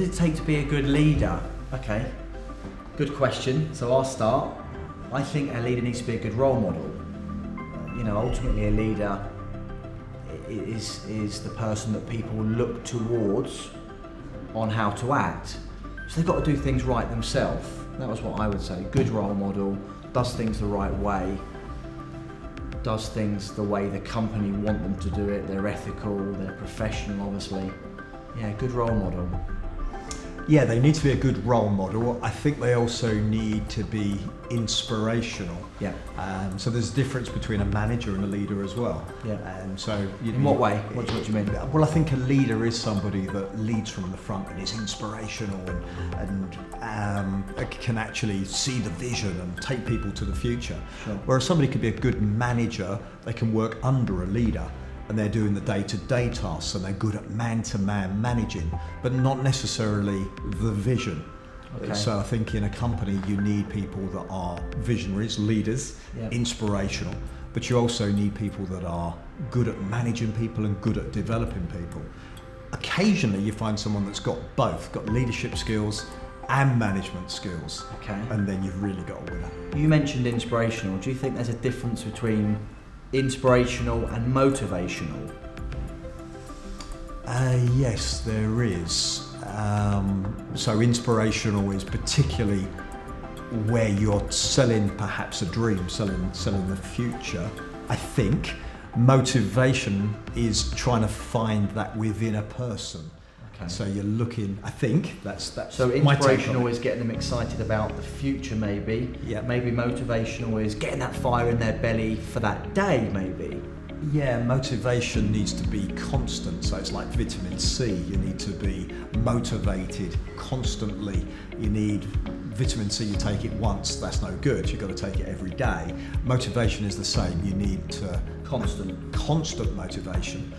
it take to be a good leader? Okay, good question. So I'll start. I think a leader needs to be a good role model. Ultimately a leader is the person that people look towards on how to act. So they've got to do things right themselves. That was what I would say. Good role model, does things the right way, does things the way the company want them to do it. They're ethical, they're professional, obviously. Yeah, good role model. Yeah, they need to be a good role model. I think they also need to be inspirational. Yeah. So there's a difference between a manager and a leader as well. Yeah. In what way? What do you mean? Well, I think a leader is somebody that leads from the front and is inspirational and can actually see the vision and take people to the future. Sure. Whereas somebody could be a good manager, they can work under a leader, and they're doing the day-to-day tasks and they're good at man-to-man managing, but not necessarily the vision. Okay. So I think in a company you need people that are visionaries, leaders, Yep. inspirational, but you also need people that are good at managing people and good at developing people. Occasionally you find someone that's got both, got leadership skills and management skills, Okay. and then you've really got a winner. You mentioned inspirational. Do you think there's a difference between inspirational and motivational? Yes, there is. So inspirational is particularly where you're selling perhaps a dream, selling the future. I think motivation is trying to find that within a person. Okay. So you're looking, I think that's So my take on inspirational it. is getting them excited about the future, maybe. Yeah. Maybe motivational is getting that fire in their belly for that day, maybe. Yeah, motivation needs to be constant. So it's like vitamin C. You need to be motivated constantly. You need vitamin C, you take it once, that's no good. You've got to take it every day. Motivation is the same. You need constant motivation.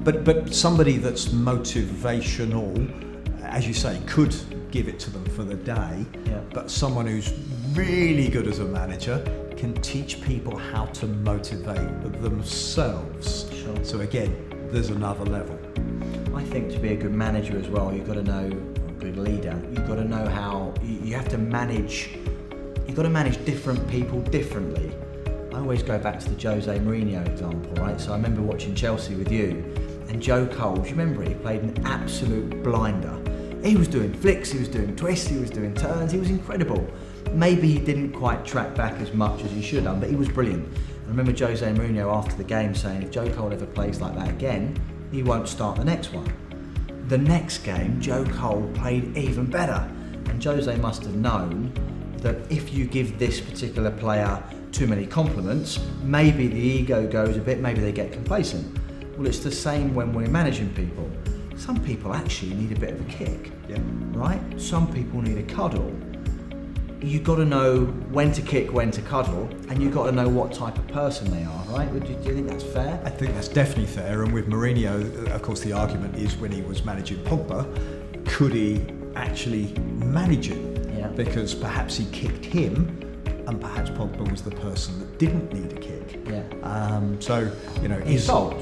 But somebody that's motivational, as you say, could give it to them for the day. Yeah. But someone who's really good as a manager can teach people how to motivate themselves. Sure. So again, there's another level. I think to be a good manager as well, you've got to know, a good leader, you've got to know how, you have to manage, you've got to manage different people differently. I always go back to the Jose Mourinho example, right? So I remember watching Chelsea with you, and Joe Cole, do you remember it? He played an absolute blinder. He was doing flicks, he was doing twists, he was doing turns, he was incredible. Maybe he didn't quite track back as much as he should have, but he was brilliant. I remember Jose Mourinho after the game saying, if Joe Cole ever plays like that again, he won't start the next one. The next game, Joe Cole played even better, and Jose must have known that if you give this particular player too many compliments, maybe the ego goes a bit, maybe they get complacent. Well, it's the same when we're managing people. Some people actually need a bit of a kick, Yeah. right? Some people need a cuddle. You've got to know when to kick, when to cuddle, and you've got to know what type of person they are, right? Do you think that's fair? I think that's definitely fair. And with Mourinho, of course, the argument is when he was managing Pogba, could he actually manage him? Yeah. Because perhaps he kicked him, and perhaps Pogba was the person that didn't need a kick. Yeah. So, Insult.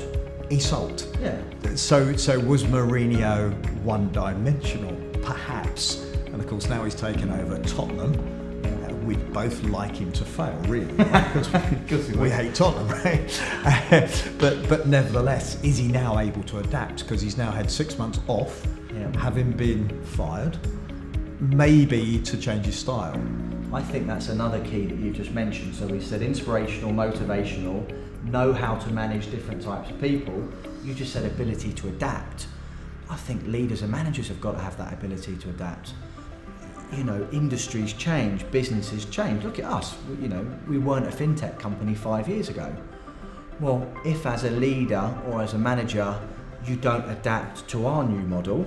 Insult. Yeah. So was Mourinho one-dimensional? Perhaps. And of course, now he's taken over Tottenham. We'd both like him to fail, really, because we hate Tottenham, right? but nevertheless, is he now able to adapt? Because he's now had 6 months off, having been fired, maybe to change his style. I think that's another key that you just mentioned. So we said inspirational, motivational, know how to manage different types of people. You just said ability to adapt. I think leaders and managers have got to have that ability to adapt. Industries change, businesses change. Look at us, we weren't a fintech company 5 years ago. Well, if as a leader or as a manager, you don't adapt to our new model,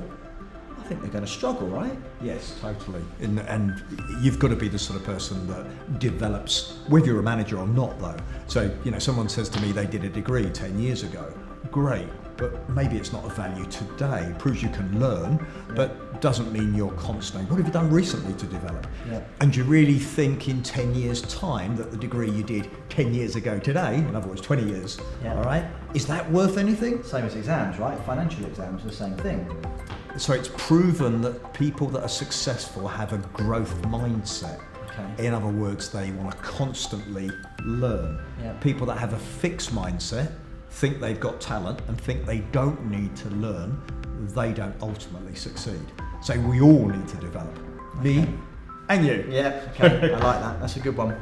I think they're going to struggle, right? Yes, totally. And you've got to be the sort of person that develops, whether you're a manager or not, though. So, someone says to me they did a degree 10 years ago. Great, but maybe it's not of value today. It proves you can learn, but doesn't mean you're constant. What have you done recently to develop? Yeah. And do you really think in 10 years' time that the degree you did 10 years ago today, in other words, 20 years, all right, is that worth anything? Same as exams, right? Financial exams, the same thing. So it's proven that people that are successful have a growth mindset. Okay. In other words, they want to constantly learn. Yeah. People that have a fixed mindset, think they've got talent and think they don't need to learn, they don't ultimately succeed. So we all need to develop. Me and you. Yeah, okay, I like that. That's a good one.